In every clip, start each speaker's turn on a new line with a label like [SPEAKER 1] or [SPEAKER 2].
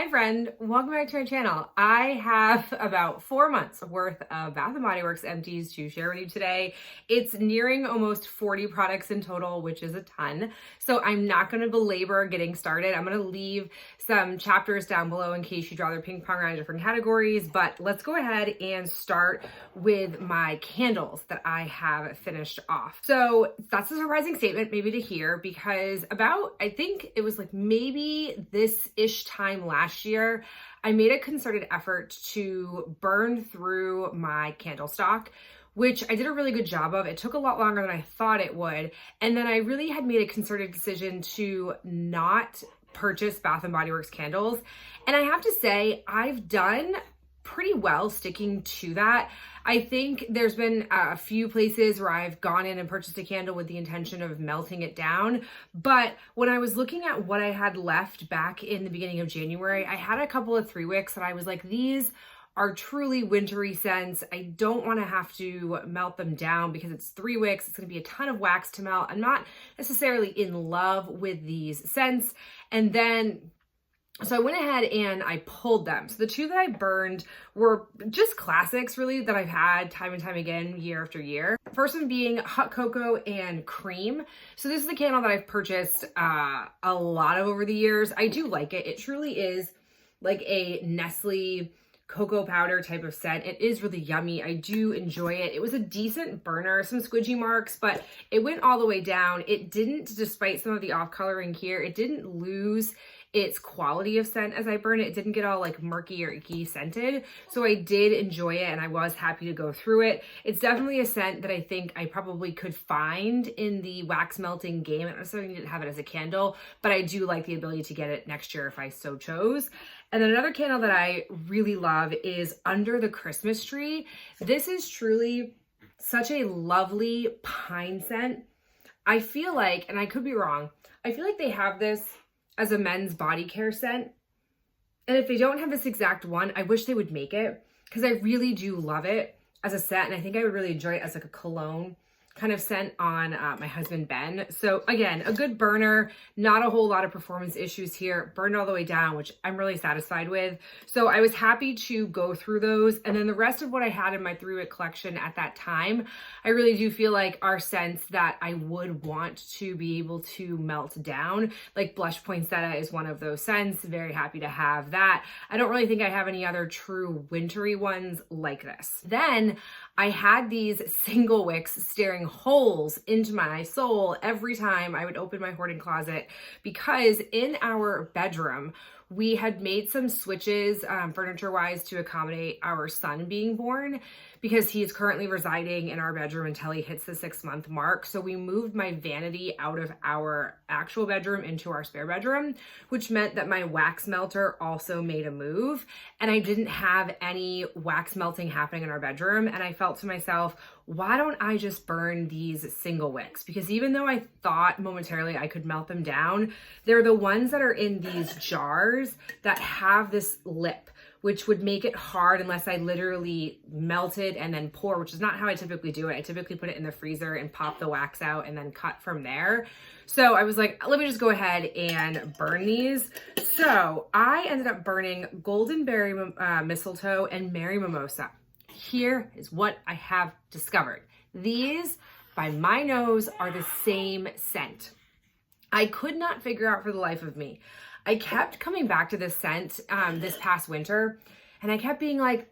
[SPEAKER 1] friend, welcome back to my channel. I have about 4 months worth of Bath & Body Works empties to share with you today. It's nearing almost 40 products in total, which is a ton. So I'm not going to belabor getting started. I'm going to leave some chapters down below in case you'd rather ping pong around different categories, but let's go ahead and start with my candles that I have finished off. So that's a surprising statement maybe to hear because I think it was like maybe this-ish time last year, I made a concerted effort to burn through my candle stock, which I did a really good job of. It took a lot longer than I thought it would. And then I really had made a concerted decision to not purchase Bath & Body Works candles. And I have to say, I've done pretty well sticking to that. I think there's been a few places where I've gone in and purchased a candle with the intention of melting it down. But when I was looking at what I had left back in the beginning of January, I had a couple of 3 wicks that I was like, these are truly wintry scents. I don't want to have to melt them down because it's 3 wicks. It's going to be a ton of wax to melt. I'm not necessarily in love with these scents. And then so I went ahead and I pulled them. So the 2 that I burned were just classics really that I've had time and time again, year after year. First one being Hot Cocoa and Cream. So this is a candle that I've purchased a lot of over the years. I do like it. It truly is like a Nestle cocoa powder type of scent. It is really yummy. I do enjoy it. It was a decent burner, some squidgy marks, but it went all the way down. It didn't, despite some of the off coloring here, it didn't lose its quality of scent as I burned it. It didn't get all like murky or icky scented. So I did enjoy it and I was happy to go through it. It's definitely a scent that I think I probably could find in the wax melting game. I don't necessarily need to have it as a candle, but I do like the ability to get it next year if I so chose. And then another candle that I really love is Under the Christmas Tree. This is truly such a lovely pine scent. I feel like, and I could be wrong, I feel like they have this as a men's body care scent. And if they don't have this exact one, I wish they would make it because I really do love it as a scent. And I think I would really enjoy it as like a cologne kind of scent on my husband, Ben. So again, a good burner, not a whole lot of performance issues here, burned all the way down, which I'm really satisfied with. So I was happy to go through those. And then the rest of what I had in my 3-wick collection at that time, I really do feel like are scents that I would want to be able to melt down. Like Blush Poinsettia is one of those scents. Very happy to have that. I don't really think I have any other true wintry ones like this. Then I had these single wicks staring holes into my soul every time I would open my hoarding closet because in our bedroom, we had made some switches furniture-wise to accommodate our son being born because he's currently residing in our bedroom until he hits the 6-month mark. So we moved my vanity out of our actual bedroom into our spare bedroom, which meant that my wax melter also made a move. And I didn't have any wax melting happening in our bedroom. And I felt to myself, why don't I just burn these single wicks? Because even though I thought momentarily I could melt them down, they're the ones that are in these jars that have this lip, which would make it hard unless I literally melt it and then pour, which is not how I typically do it. I typically put it in the freezer and pop the wax out and then cut from there. So I was like, let me just go ahead and burn these. So I ended up burning Golden Berry Mistletoe and Merry Mimosa. Here is what I have discovered. These, by my nose, are the same scent. I could not figure out for the life of me. I kept coming back to this scent this past winter, and I kept being like,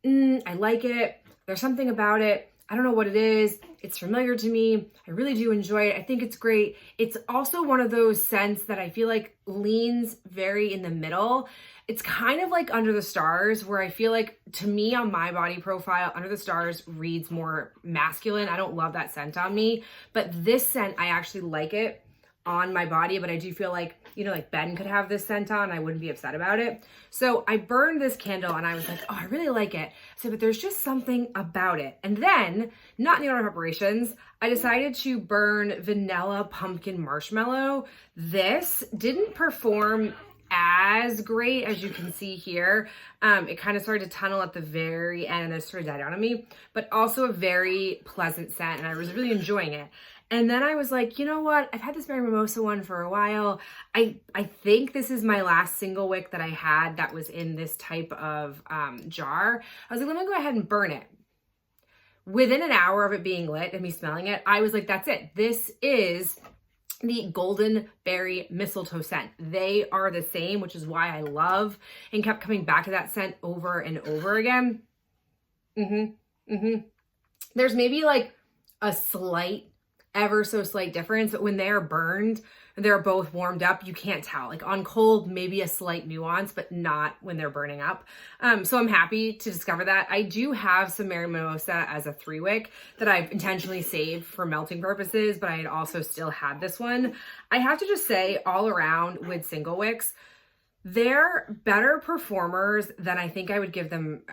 [SPEAKER 1] I like it. There's something about it. I don't know what it is. It's familiar to me. I really do enjoy it. I think it's great. It's also one of those scents that I feel like leans very in the middle. It's kind of like Under the Stars, where I feel like, to me, on my body profile, Under the Stars reads more masculine. I don't love that scent on me, but this scent, I actually like it on my body, but I do feel like, you know, like Ben could have this scent on, I wouldn't be upset about it. So I burned this candle and I was like, oh, I really like it. So, but there's just something about it. And then, not in the order of preparations, I decided to burn Vanilla Pumpkin Marshmallow. This didn't perform as great as you can see here. It kind of started to tunnel at the very end and then sort of died down on me, but also a very pleasant scent and I was really enjoying it. And then I was like, you know what? I've had this Mary Mimosa one for a while. I think this is my last single wick that I had that was in this type of jar. I was like, let me go ahead and burn it. Within an hour of it being lit and me smelling it, I was like, that's it. This is the Golden Berry Mistletoe scent. They are the same, which is why I love and kept coming back to that scent over and over again. There's maybe like a slight, ever so slight difference, but when they are burned, they're both warmed up, you can't tell. Like on cold, maybe a slight nuance, but not when they're burning up. So I'm happy to discover that. I do have some Mary Mimosa as a 3-wick that I've intentionally saved for melting purposes, but I had also still had this one. I have to just say, all around with single wicks, they're better performers than I think I would give them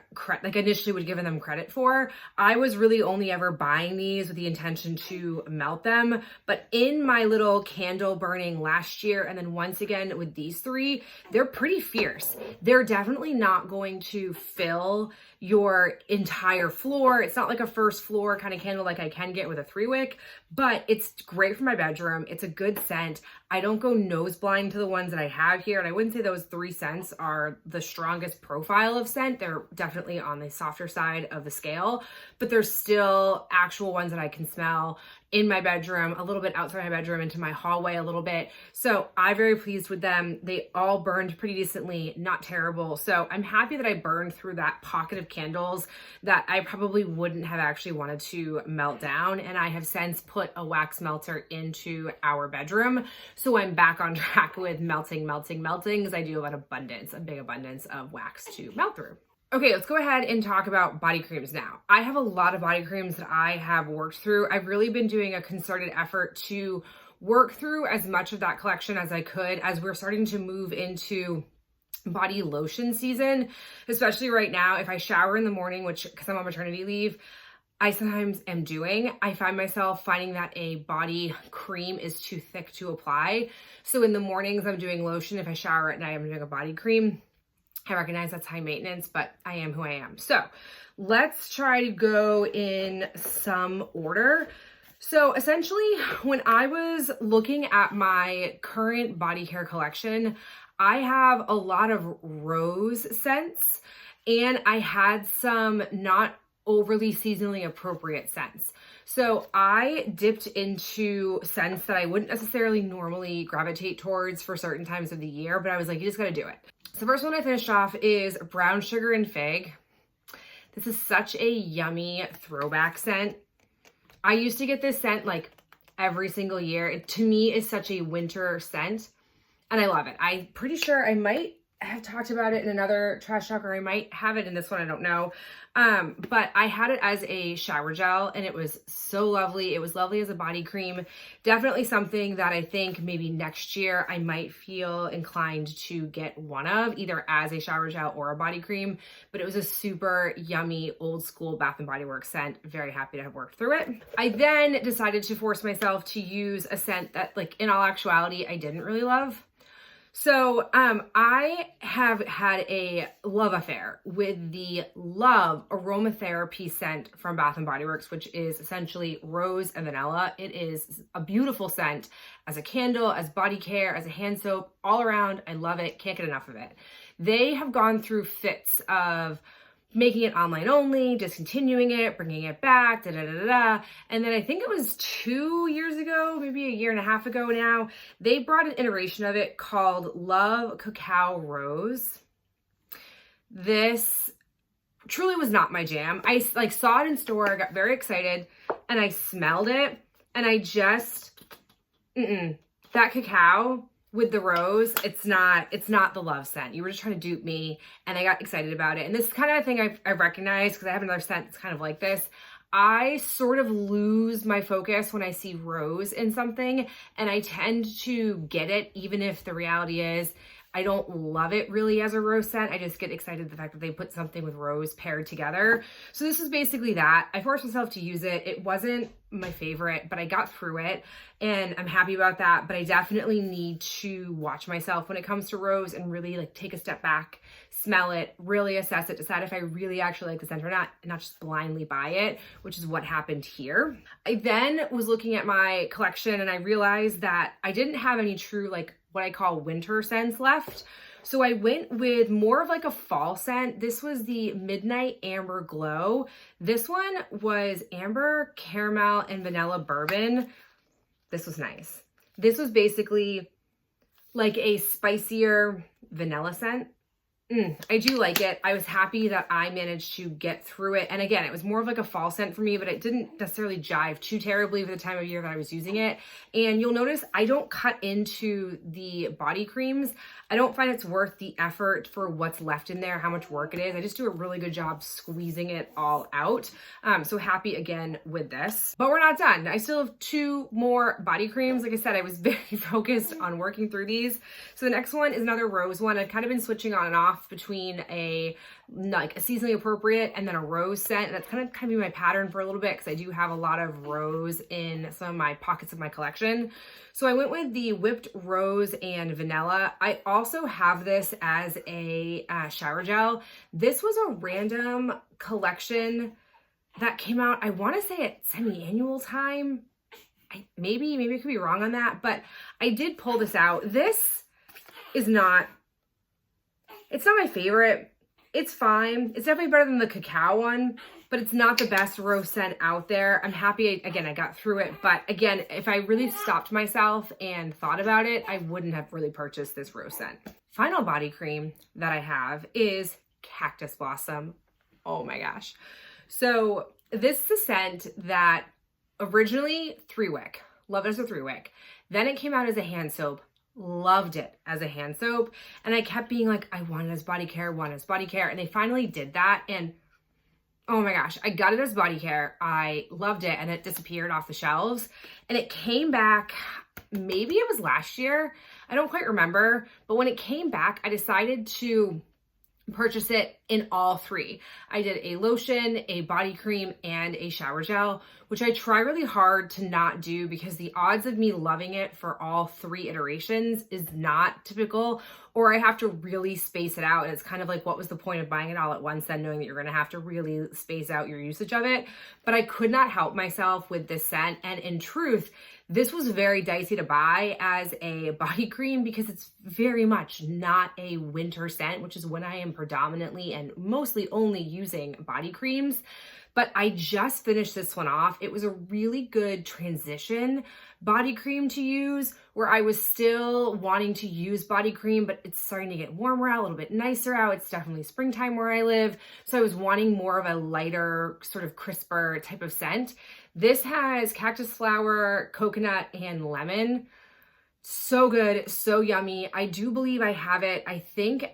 [SPEAKER 1] initially would give them credit for. I was really only ever buying these with the intention to melt them, but in my little candle burning last year and then once again with these 3, they're pretty fierce. They're definitely not going to fill your entire floor. It's not like a first floor kind of candle like I can get with a 3-wick, but it's great for my bedroom. It's a good scent. I don't go nose blind to the ones that I have here, and I wouldn't say those 3 scents are the strongest profile of scent. They're definitely on the softer side of the scale, but there's still actual ones that I can smell in my bedroom, a little bit outside my bedroom, into my hallway a little bit. So I'm very pleased with them. They all burned pretty decently, not terrible. So I'm happy that I burned through that pocket of candles that I probably wouldn't have actually wanted to melt down. And I have since put a wax melter into our bedroom. So I'm back on track with melting, because I do have a big abundance of wax to melt through. Okay, let's go ahead and talk about body creams now. I have a lot of body creams that I have worked through. I've really been doing a concerted effort to work through as much of that collection as I could as we're starting to move into body lotion season, especially right now. If I shower in the morning, which because I'm on maternity leave, I sometimes am doing, I find myself finding that a body cream is too thick to apply. So in the mornings, I'm doing lotion. If I shower at night, I'm doing a body cream. I recognize that's high maintenance, but I am who I am. So let's try to go in some order. So essentially, when I was looking at my current body care collection, I have a lot of rose scents, and I had some not overly seasonally appropriate scents. So I dipped into scents that I wouldn't necessarily normally gravitate towards for certain times of the year, but I was like, you just gotta do it. So the first one I finished off is Brown Sugar and Fig. This is such a yummy throwback scent. I used to get this scent like every single year. It, to me, is such a winter scent, and I love it. I'm pretty sure I might have talked about it in another trash talk, or I might have it in this one, I don't know. But I had it as a shower gel, and it was so lovely. It was lovely as a body cream. Definitely something that I think maybe next year I might feel inclined to get one of, either as a shower gel or a body cream. But it was a super yummy, old school Bath & Body Works scent. Very happy to have worked through it. I then decided to force myself to use a scent that, like, in all actuality, I didn't really love. So I have had a love affair with the Love aromatherapy scent from Bath & Body Works, which is essentially rose and vanilla. It is a beautiful scent as a candle, as body care, as a hand soap, all around. I love it. Can't get enough of it. They have gone through fits of making it online only, discontinuing it, bringing it back, And then I think it was 2 years ago, maybe a year and a half ago now, they brought an iteration of it called Love Cacao Rose. This truly was not my jam. I saw it in store, I got very excited, and I smelled it, and I just, that cacao with the rose, it's not the love scent. You were just trying to dupe me, and I got excited about it. And this is kind of a thing I've recognized because I have another scent that's kind of like this. I sort of lose my focus when I see rose in something, and I tend to get it even if the reality is I don't love it really as a rose scent. I just get excited the fact that they put something with rose paired together. So this is basically that. I forced myself to use it. It wasn't my favorite, but I got through it and I'm happy about that. But I definitely need to watch myself when it comes to rose and really like take a step back, smell it, really assess it, decide if I really actually like the scent or not, and not just blindly buy it, which is what happened here. I then was looking at my collection and I realized that I didn't have any true like what I call winter scents left. So I went with more of like a fall scent. This was the Midnight Amber Glow. This one was amber, caramel, and vanilla bourbon. This was nice. This was basically like a spicier vanilla scent. I do like it. I was happy that I managed to get through it. And again, it was more of like a fall scent for me, but it didn't necessarily jive too terribly for the time of year that I was using it. And you'll notice I don't cut into the body creams. I don't find it's worth the effort for what's left in there, how much work it is. I just do a really good job squeezing it all out. So happy again with this. But we're not done. I still have 2 more body creams. Like I said, I was very focused on working through these. So the next one is another rose one. I've kind of been switching on and off between a seasonally appropriate and then a rose scent. And that's kind of been my pattern for a little bit because I do have a lot of rose in some of my pockets of my collection. So I went with the Whipped Rose and Vanilla. I also have this as a shower gel. This was a random collection that came out, I want to say at semi-annual time. Maybe I could be wrong on that, but I did pull this out. This is not, it's not my favorite. It's fine. It's definitely better than the cacao one, but it's not the best rose scent out there. I'm happy, again, I got through it. But again, if I really stopped myself and thought about it, I wouldn't have really purchased this rose scent. Final body cream that I have is Cactus Blossom. Oh my gosh. So this is a scent that originally 3-wick. Love it as a 3-wick. Then it came out as a hand soap. Loved it as a hand soap. And I kept being like, I want it as body care, want it as body care. And they finally did that. And oh my gosh, I got it as body care. I loved it. And it disappeared off the shelves. And it came back, maybe it was last year. I don't quite remember. But when it came back, I decided to purchase it in all 3. I did a lotion, a body cream, and a shower gel, which I try really hard to not do because the odds of me loving it for all 3 iterations is not typical, or I have to really space it out. And it's kind of like, what was the point of buying it all at once then, knowing that you're going to have to really space out your usage of it? But I could not help myself with this scent. And in truth, this was very dicey to buy as a body cream because it's very much not a winter scent, which is when I am predominantly and mostly only using body creams. But I just finished this one off. It was a really good transition body cream to use where I was still wanting to use body cream, but it's starting to get warmer out, a little bit nicer out. It's definitely springtime where I live. So I was wanting more of a lighter, sort of crisper type of scent. This has cactus flower, coconut, and lemon. So good, so yummy. I do believe I have it, I think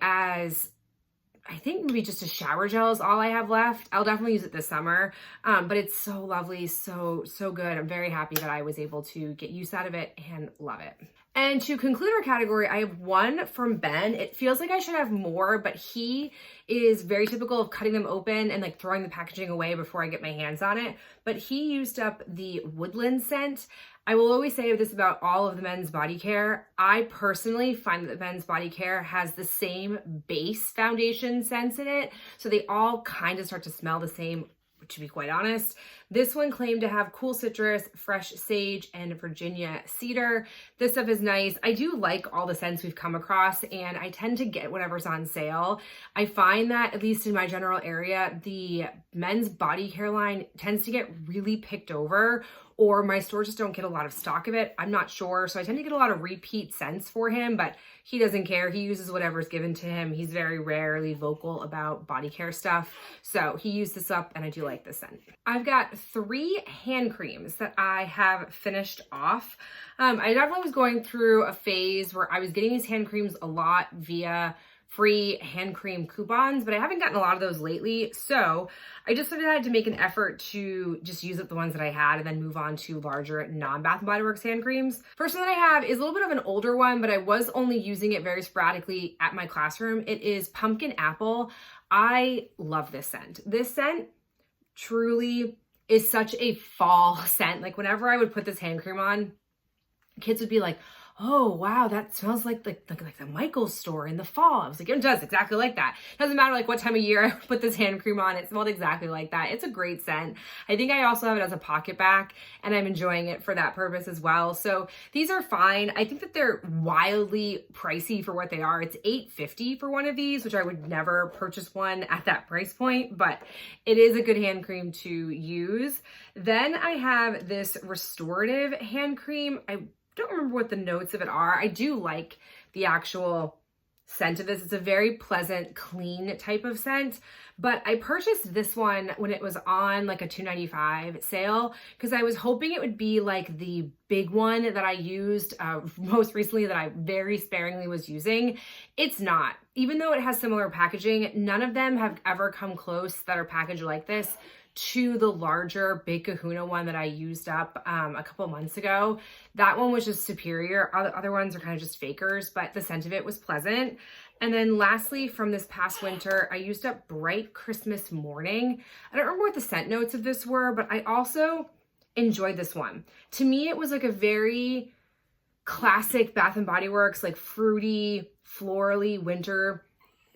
[SPEAKER 1] maybe just a shower gel is all I have left. I'll definitely use it this summer, but it's so lovely, so good. I'm very happy that I was able to get use out of it and love it. And to conclude our category, I have one from Ben. It feels like I should have more, but he is very typical of cutting them open and like throwing the packaging away before I get my hands on it. But he used up the woodland scent. I will always say this about all of the men's body care. I personally find that the men's body care has the same base foundation scents in it. So they all kind of start to smell the same, to be quite honest. This one claimed to have cool citrus, fresh sage, and Virginia cedar. This stuff is nice. I do like all the scents we've come across, and I tend to get whatever's on sale. I find that, at least in my general area, the men's body care line tends to get really picked over, or my stores just don't get a lot of stock of it. I'm not sure. So I tend to get a lot of repeat scents for him, but he doesn't care. He uses whatever's given to him. He's very rarely vocal about body care stuff. So he used this up, and I do like this scent. I've got 3 hand creams that I have finished off. I definitely was going through a phase where I was getting these hand creams a lot via free hand cream coupons, but I haven't gotten a lot of those lately. So I just decided to make an effort to just use up the ones that I had and then move on to larger non-Bath & Body Works hand creams. First one that I have is a little bit of an older one, but I was only using it very sporadically at my classroom. It is Pumpkin Apple. I love this scent. This scent truly is such a fall scent. Like whenever I would put this hand cream on, kids would be like, oh, wow, that smells like the Michael's store in the fall. I was like, it does exactly like that. It doesn't matter like what time of year I put this hand cream on. It smelled exactly like that. It's a great scent. I think I also have it as a Pocketbac and I'm enjoying it for that purpose as well. So these are fine. I think that they're wildly pricey for what they are. It's $8.50 for one of these, which I would never purchase one at that price point, but it is a good hand cream to use. Then I have this restorative hand cream. I don't remember what the notes of it are. I do like the actual scent of this. It's a very pleasant, clean type of scent, but I purchased this one when it was on like a $2.95 sale because I was hoping it would be like the big one that I used most recently that I very sparingly was using. It's not. Even though it has similar packaging, none of them have ever come close that are packaged like this to the larger Big Kahuna one that I used up a couple months ago. That one was just superior. Other ones are kind of just fakers, but the scent of it was pleasant. And then lastly, from this past winter, I used up Bright Christmas Morning. I don't remember what the scent notes of this were, but I also enjoyed this one. To me, it was like a very classic Bath & Body Works, like fruity, florally winter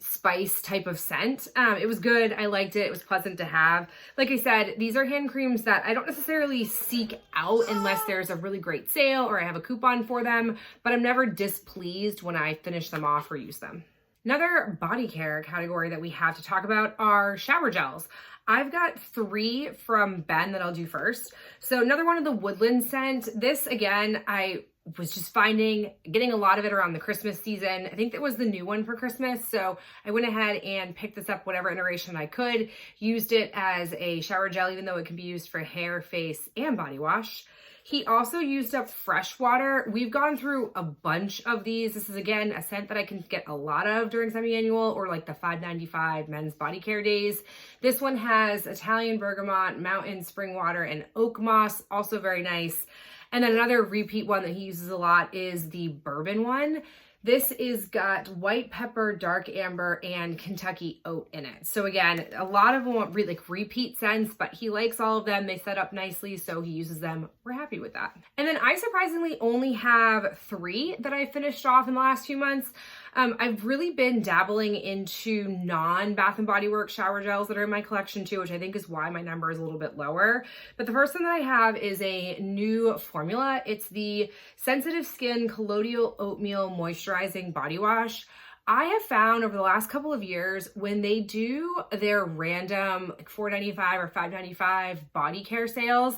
[SPEAKER 1] spice type of scent. It was good. I liked it. It was pleasant to have. Like I said, these are hand creams that I don't necessarily seek out unless there's a really great sale or I have a coupon for them, but I'm never displeased when I finish them off or use them. Another body care category that we have to talk about are shower gels. I've got 3 from Ben that I'll do first. So another one of the Woodland scent. This again, I was just getting a lot of it around the Christmas season. I think that was the new one for Christmas. So I went ahead and picked this up whatever iteration I could, used it as a shower gel, even though it can be used for hair, face, and body wash. He also used up fresh water. We've gone through a bunch of these. This is again, a scent that I can get a lot of during semi-annual or like the $5.95 men's body care days. This one has Italian bergamot, mountain spring water, and oak moss, also very nice. And then another repeat one that he uses a lot is the bourbon one. This is got white pepper, dark amber, and Kentucky oat in it. So again, a lot of them want really like repeat scents, but he likes all of them. They set up nicely, so he uses them. We're happy with that. And then I surprisingly only have 3 that I finished off in the last few months. I've really been dabbling into non-Bath & Body Works shower gels that are in my collection too, which I think is why my number is a little bit lower. But the first one that I have is a new formula. It's the Sensitive Skin Colloidal Oatmeal Moisturizing Body Wash. I have found over the last couple of years when they do their random like $4.95 or $5.95 body care sales,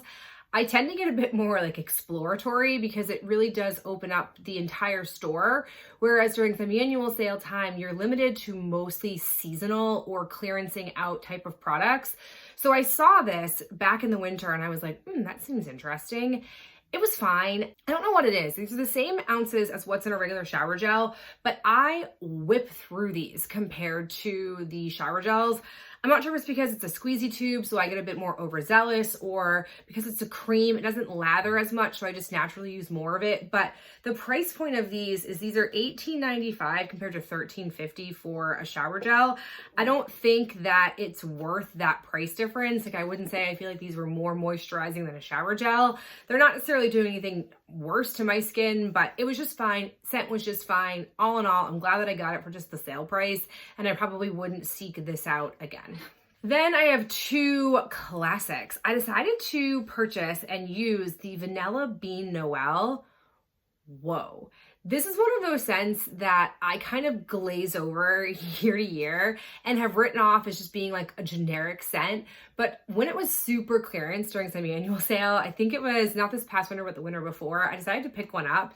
[SPEAKER 1] I tend to get a bit more like exploratory because it really does open up the entire store. Whereas during semi-annual sale time, you're limited to mostly seasonal or clearancing out type of products. So I saw this back in the winter and I was like, that seems interesting. It was fine. I don't know what it is. These are the same ounces as what's in a regular shower gel, but I whip through these compared to the shower gels. I'm not sure if it's because it's a squeezy tube, so I get a bit more overzealous, or because it's a cream, it doesn't lather as much, so I just naturally use more of it. But the price point of these are $18.95 compared to $13.50 for a shower gel. I don't think that it's worth that price difference. Like I wouldn't say I feel like these were more moisturizing than a shower gel. They're not necessarily doing anything worse to my skin, but it was just fine. Scent was just fine. All in all, I'm glad that I got it for just the sale price, and I probably wouldn't seek this out again. Then I have 2 classics. I decided to purchase and use the Vanilla Bean Noel. Whoa. This is one of those scents that I kind of glaze over year to year and have written off as just being like a generic scent. But when it was super clearance during semi-annual sale, I think it was not this past winter, but the winter before, I decided to pick one up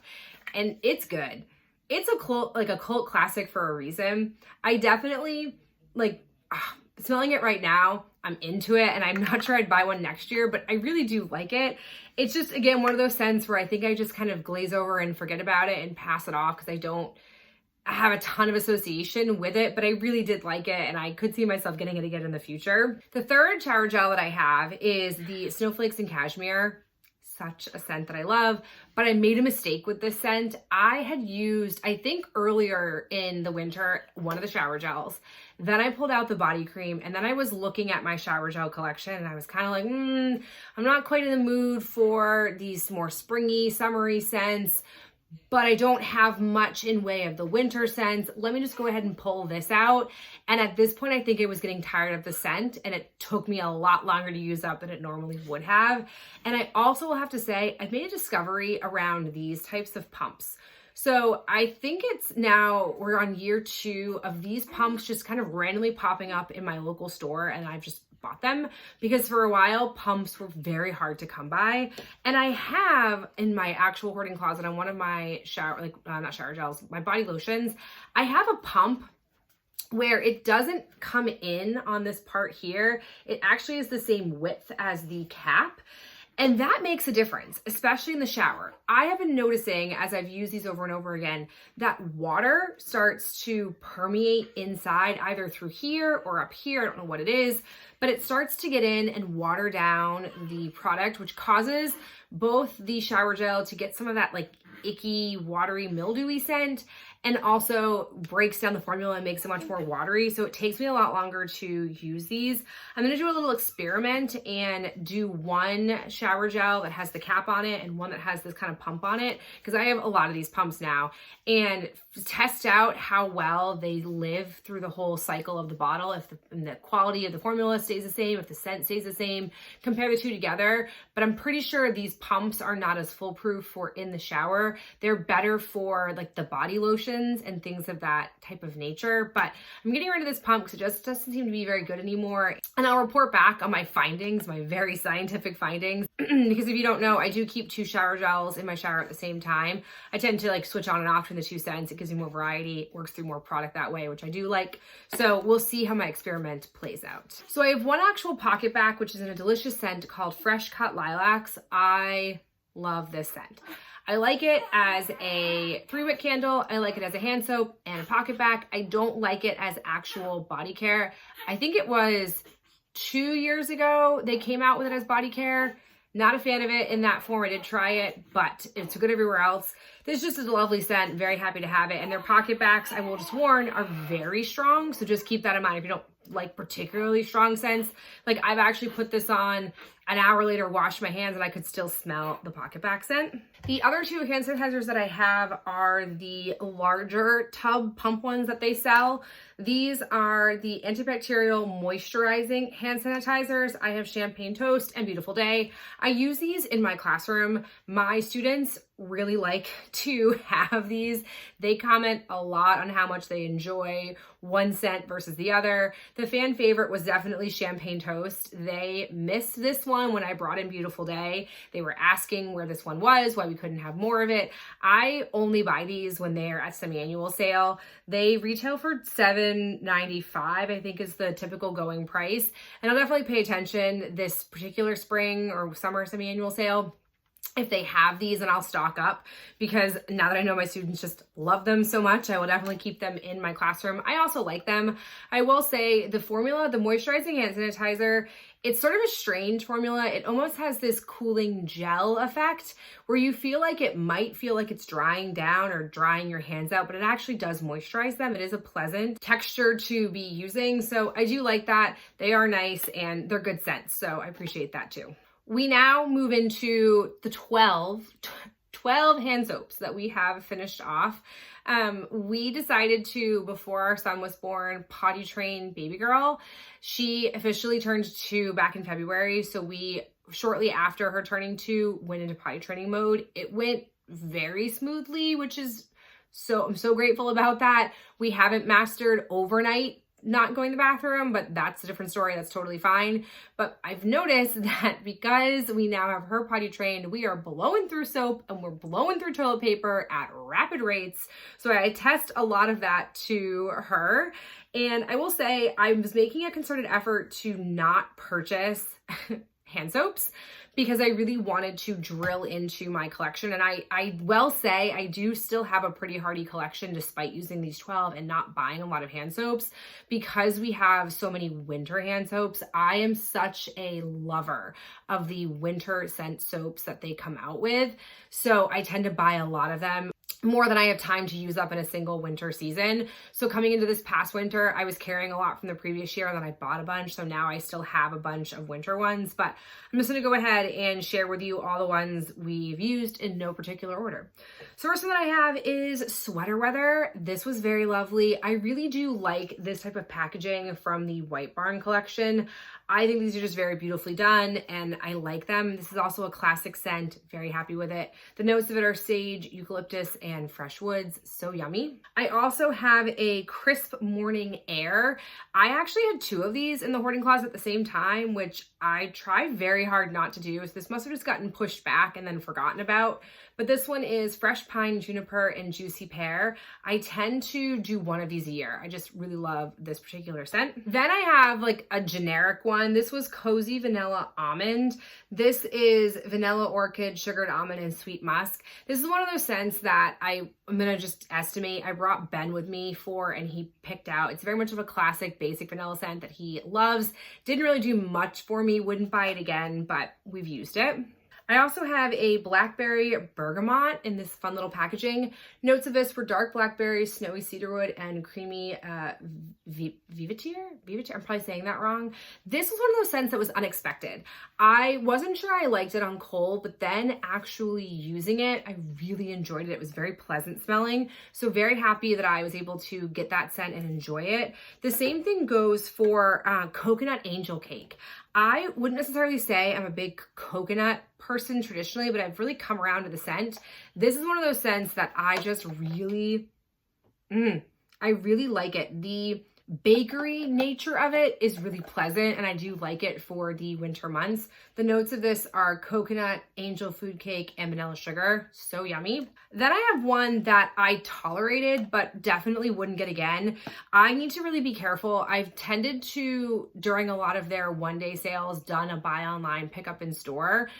[SPEAKER 1] and it's good. It's a cult classic for a reason. I definitely smelling it right now, I'm into it, and I'm not sure I'd buy one next year, but I really do like it. It's just, again, one of those scents where I think I just kind of glaze over and forget about it and pass it off because have a ton of association with it, but I really did like it and I could see myself getting it again in the future. The third shower gel that I have is the Snowflakes and Cashmere. Such a scent that I love, but I made a mistake with this scent. I had used, I think earlier in the winter, one of the shower gels. Then I pulled out the body cream, and then I was looking at my shower gel collection and I was kind of like, I'm not quite in the mood for these more springy, summery scents, but I don't have much in way of the winter scents. Let me just go ahead and pull this out. And at this point, I think I was getting tired of the scent, and it took me a lot longer to use up than it normally would have. And I also will have to say, I've made a discovery around these types of pumps. So I think it's now, we're on year 2 of these pumps just kind of randomly popping up in my local store, and I've just bought them because for a while pumps were very hard to come by. And I have in my actual hoarding closet on one of my not shower gels, my body lotions, I have a pump where it doesn't come in on this part here. It actually is the same width as the cap. And that makes a difference, especially in the shower. I have been noticing as I've used these over and over again, that water starts to permeate inside either through here or up here. I don't know what it is, but it starts to get in and water down the product, which causes both the shower gel to get some of that like icky, watery, mildewy scent, and also breaks down the formula and makes it much more watery. So it takes me a lot longer to use these. I'm gonna do a little experiment and do one shower gel that has the cap on it and one that has this kind of pump on it, because I have a lot of these pumps now, and test out how well they live through the whole cycle of the bottle. If the quality of the formula stays the same, if the scent stays the same, compare the two together. But I'm pretty sure these pumps are not as foolproof for in the shower. They're better for like the body lotions and things of that type of nature. But I'm getting rid of this pump because it just doesn't seem to be very good anymore. And I'll report back on my findings, my very scientific findings. Because if you don't know, I do keep 2 shower gels in my shower at the same time. I tend to like switch on and off between the 2 scents. It gives me more variety, it works through more product that way, which I do like. So we'll see how my experiment plays out. So I have one actual Pocketbac, which is in a delicious scent called Fresh Cut Lilacs. I love this scent. I like it as a 3-wick candle. I like it as a hand soap and a Pocketbac. I don't like it as actual body care. I think it was 2 years ago they came out with it as body care. Not a fan of it in that form. I did try it, but it's good everywhere else. This just is a lovely scent. Very happy to have it. And their Pocketbacs, I will just warn, are very strong. So just keep that in mind if you don't like particularly strong scents. Like I've actually put this on, an hour later, washed my hands, and I could still smell the Pocketbac scent. The other 2 hand sanitizers that I have are the larger tub pump ones that they sell. These are the antibacterial moisturizing hand sanitizers. I have Champagne Toast and Beautiful Day. I use these in my classroom. My students really like to have these. They comment a lot on how much they enjoy one scent versus the other. The fan favorite was definitely Champagne Toast. They missed this one when I brought in Beautiful Day. They were asking where this one was, why we couldn't have more of it. I only buy these when they're at semi-annual sale. They retail for $7.95, I think is the typical going price. And I'll definitely pay attention this particular spring or summer semi-annual sale if they have these, and I'll stock up, because now that I know my students just love them so much, I will definitely keep them in my classroom. I also like them. I will say the formula, the moisturizing hand sanitizer, it's sort of a strange formula. It almost has this cooling gel effect where you feel like it might feel like it's drying down or drying your hands out, but it actually does moisturize them. It is a pleasant texture to be using. So I do like that. They are nice and they're good scents. So I appreciate that too. We now move into the 12 hand soaps that we have finished off. We decided to, before our son was born, potty train baby girl. She officially turned 2 back in February. So we, shortly after her turning 2, went into potty training mode. It went very smoothly, which is I'm so grateful about that. We haven't mastered overnight not going to the bathroom, but that's a different story. That's totally fine. But I've noticed that because we now have her potty trained, we are blowing through soap and we're blowing through toilet paper at rapid rates. So I test a lot of that to her. And I will say I was making a concerted effort to not purchase hand soaps because I really wanted to drill into my collection. And I will say I do still have a pretty hearty collection despite using these 12 and not buying a lot of hand soaps. Because we have so many winter hand soaps, I am such a lover of the winter scent soaps that they come out with. So I tend to buy a lot of them, more than I have time to use up in a single winter season. So coming into this past winter, I was carrying a lot from the previous year and then I bought a bunch. So now I still have a bunch of winter ones, but I'm just gonna go ahead and share with you all the ones we've used in no particular order. So first one that I have is Sweater Weather. This was very lovely. I really do like this type of packaging from the White Barn collection. I think these are just very beautifully done and I like them. This is also a classic scent, very happy with it. The notes of it are sage, eucalyptus, and fresh woods, so yummy. I also have a Crisp Morning Air. I actually had 2 of these in the hoarding closet at the same time, which I try very hard not to do. So this must have just gotten pushed back and then forgotten about. But this one is Fresh Pine, Juniper, and Juicy Pear. I tend to do one of these a year. I just really love this particular scent. Then I have like a generic one. This was Cozy Vanilla Almond. This is Vanilla Orchid, Sugared Almond, and Sweet Musk. This is one of those scents that I'm gonna just estimate. I brought Ben with me for, and he picked out. It's very much of a classic basic vanilla scent that he loves. Didn't really do much for me, wouldn't buy it again, but we've used it. I also have a Blackberry Bergamot in this fun little packaging. Notes of this were dark blackberries, snowy cedarwood, and creamy Vivetier? I'm probably saying that wrong. This was one of those scents that was unexpected. I wasn't sure I liked it on cold, but then actually using it, I really enjoyed it. It was very pleasant smelling. So very happy that I was able to get that scent and enjoy it. The same thing goes for Coconut Angel Cake. I wouldn't necessarily say I'm a big coconut person traditionally, but I've really come around to the scent. This is one of those scents that I just really, I really like it. The bakery nature of it is really pleasant and I do like it for the winter months. The notes of this are coconut, angel food cake, and vanilla sugar. So yummy. Then I have one that I tolerated but definitely wouldn't get again. I need to really be careful. I've tended to, during a lot of their one-day sales, done a buy online, pick up in store,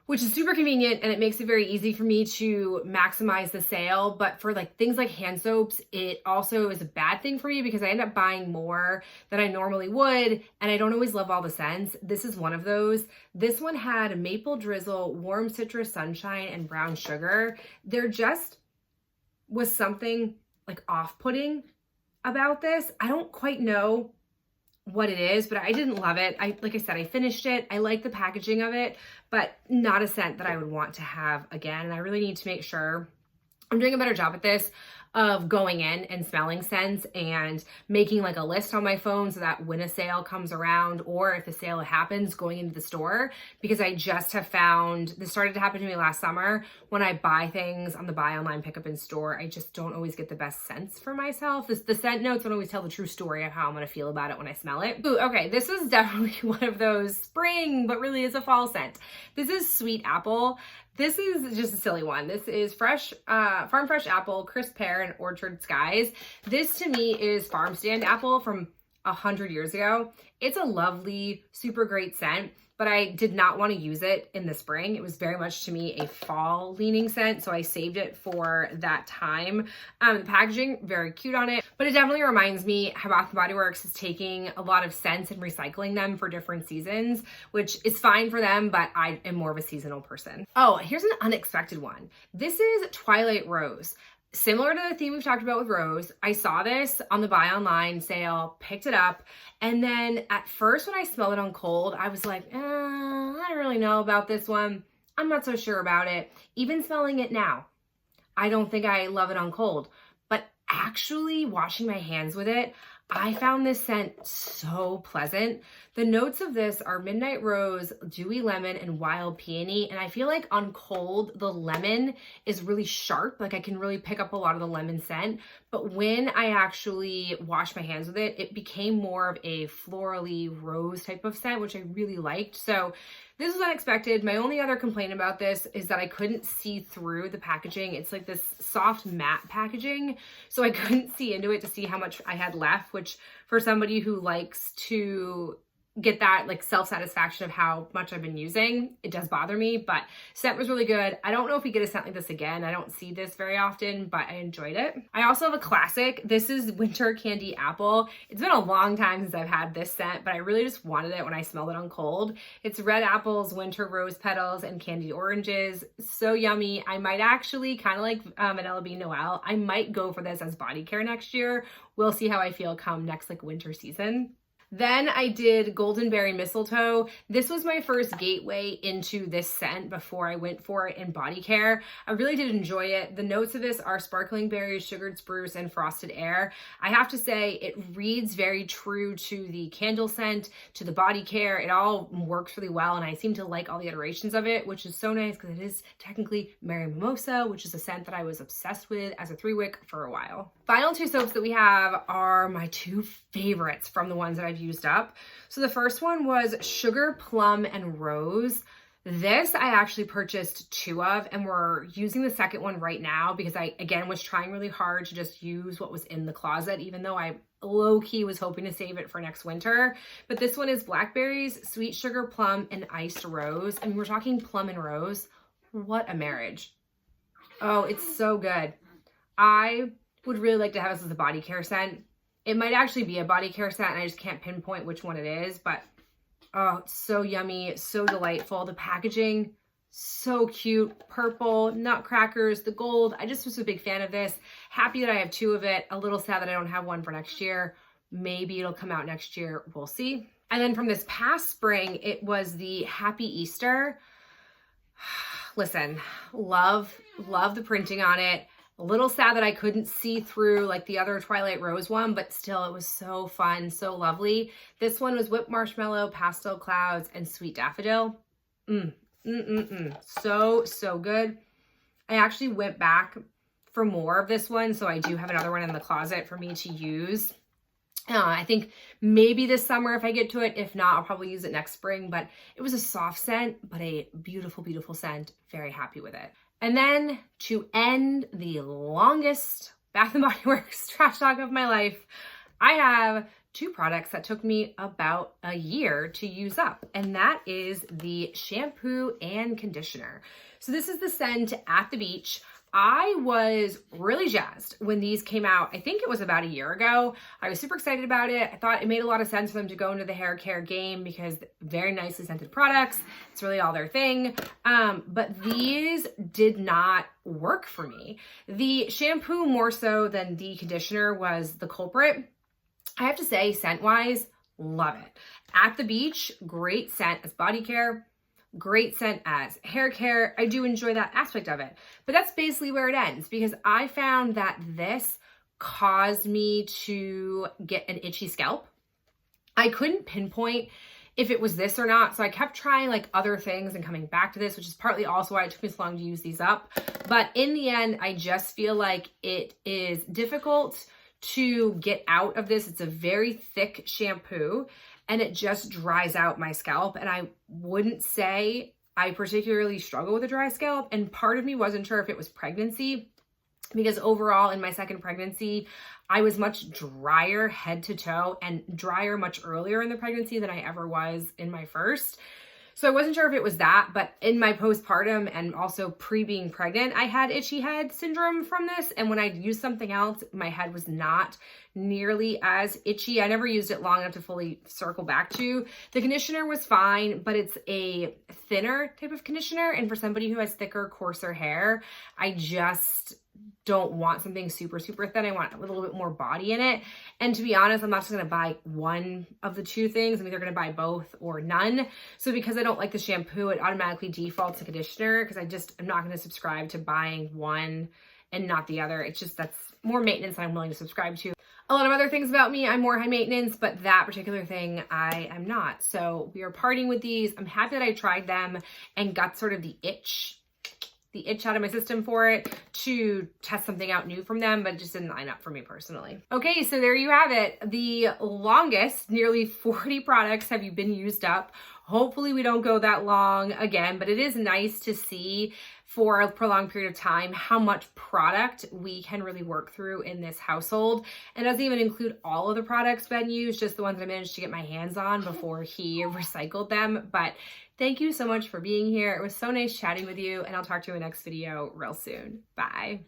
[SPEAKER 1] which is super convenient and it makes it very easy for me to maximize the sale. But for like things like hand soaps, it also is a bad thing for me because I end up buying more than I normally would and I don't always love all the scents. This is one of those. This one had maple drizzle, warm citrus sunshine, and brown sugar. There just was something like off-putting about this. I don't quite know what it is, but I didn't love it. Like I said, I finished it. I like the packaging of it, but not a scent that I would want to have again. And I really need to make sure I'm doing a better job at this of going in and smelling scents and making like a list on my phone so that when a sale comes around or if a sale happens, going into the store, because I just have found, this started to happen to me last summer, when I buy things on the buy online pickup in store, I just don't always get the best scents for myself. The scent notes don't always tell the true story of how I'm gonna feel about it when I smell it. Ooh, okay, this is definitely one of those spring, but really is a fall scent. This is Sweet Apple. This is just a silly one. This is Farm Fresh Apple, Crisp Pear, and Orchard Skies. This to me is farm stand apple from 100 years ago. It's a lovely, super great scent, but I did not want to use it in the spring. It was very much to me a fall leaning scent, so I saved it for that time. The packaging, very cute on it, but it definitely reminds me how Bath & Body Works is taking a lot of scents and recycling them for different seasons, which is fine for them, but I am more of a seasonal person. Oh, here's an unexpected one. This is Twilight Rose. Similar to the theme we've talked about with Rose, I saw this on the buy online sale, picked it up, and then at first when I smelled it on cold, I was like, I don't really know about this one. I'm not so sure about it. Even smelling it now, I don't think I love it on cold. But actually washing my hands with it, I found this scent so pleasant. The notes of this are midnight rose, dewy lemon, and wild peony. And I feel like on cold, the lemon is really sharp. Like I can really pick up a lot of the lemon scent. But when I actually washed my hands with it, it became more of a florally rose type of scent, which I really liked. So this was unexpected. My only other complaint about this is that I couldn't see through the packaging. It's like this soft matte packaging. So I couldn't see into it to see how much I had left, which for somebody who likes to get that like self-satisfaction of how much I've been using. It does bother me, but scent was really good. I don't know if we get a scent like this again. I don't see this very often, but I enjoyed it. I also have a classic. This is Winter Candy Apple. It's been a long time since I've had this scent, but I really just wanted it when I smelled it on cold. It's red apples, winter rose petals, and candied oranges. So yummy. I might actually, kind of like Vanilla Bean Noel, I might go for this as body care next year. We'll see how I feel come next like winter season. Then I did Golden Berry Mistletoe. This was my first gateway into this scent before I went for it in body care. I really did enjoy it. The notes of this are sparkling berries, sugared spruce, and frosted air. I have to say it reads very true to the candle scent, to the body care. It all works really well, and I seem to like all the iterations of it, which is so nice because it is technically Mary Mimosa, which is a scent that I was obsessed with as a 3-wick for a while. Final 2 soaps that we have are my 2 favorites from the ones that I've used up. So the first one was Sugar Plum and Rose. This I actually purchased 2 of, and we're using the second one right now because I, again, was trying really hard to just use what was in the closet, even though I low-key was hoping to save it for next winter. But this one is blackberries, sweet sugar plum, and iced rose. I mean, we're talking plum and rose. What a marriage. Oh, it's so good. I would really like to have this as a body care scent. It might actually be a body care scent, and I just can't pinpoint which one it is, but oh, it's so yummy, so delightful. The packaging, so cute. Purple, nutcrackers, the gold. I just was a big fan of this. Happy that I have 2 of it. A little sad that I don't have one for next year. Maybe it'll come out next year. We'll see. And then from this past spring, it was the Happy Easter. Listen, love the printing on it. A little sad that I couldn't see through like the other Twilight Rose one, but still it was so fun, so lovely. This one was whipped marshmallow, pastel clouds, and sweet daffodil. So good. I actually went back for more of this one, so I do have another one in the closet for me to use. I think maybe this summer if I get to it. If not, I'll probably use it next spring, but it was a soft scent, but a beautiful, beautiful scent. Very happy with it. And then to end the longest Bath & Body Works trash talk of my life, I have 2 products that took me about a year to use up, and that is the shampoo and conditioner. So this is the scent At the Beach. I was really jazzed when these came out. I think it was about a year ago. I was super excited about it. I thought it made a lot of sense for them to go into the hair care game because very nicely scented products. It's really all their thing. But these did not work for me. The shampoo more so than the conditioner was the culprit. I have to say, scent-wise, love it. At the Beach, great scent as body care. Great scent as hair care. I do enjoy that aspect of it, but that's basically where it ends because I found that this caused me to get an itchy scalp. I couldn't pinpoint if it was this or not, so I kept trying like other things and coming back to this, which is partly also why it took me so long to use these up. But in the end, I just feel like it is difficult to get out of this. It's a very thick shampoo, and it just dries out my scalp. And I wouldn't say I particularly struggle with a dry scalp. And part of me wasn't sure if it was pregnancy, because overall in my second pregnancy, I was much drier head to toe and drier much earlier in the pregnancy than I ever was in my first. So I wasn't sure if it was that, but in my postpartum and also pre-being pregnant, I had itchy head syndrome from this. And when I used something else, my head was not nearly as itchy. I never used it long enough to fully circle back to. The conditioner was fine, but it's a thinner type of conditioner. And for somebody who has thicker, coarser hair, I just don't want something super, super thin. I want a little bit more body in it. And to be honest, I'm not just going to buy one of the 2 things. I'm either going to buy both or none. So because I don't like the shampoo, it automatically defaults to conditioner because I'm not going to subscribe to buying one and not the other. It's just, that's more maintenance than I'm willing to subscribe to. A lot of other things about me, I'm more high maintenance, but that particular thing I am not. So we are parting with these. I'm happy that I tried them and got sort of the itch out of my system for it to test something out new from them, but it just didn't line up for me personally. Okay, so there you have it. The longest, nearly 40 products have been used up Hopefully we don't go that long again, but it is nice to see for a prolonged period of time how much product we can really work through in this household. And it doesn't even include all of the products Ben used, just the ones I managed to get my hands on before he recycled them. But thank you so much for being here. It was so nice chatting with you, and I'll talk to you in the next video real soon. Bye.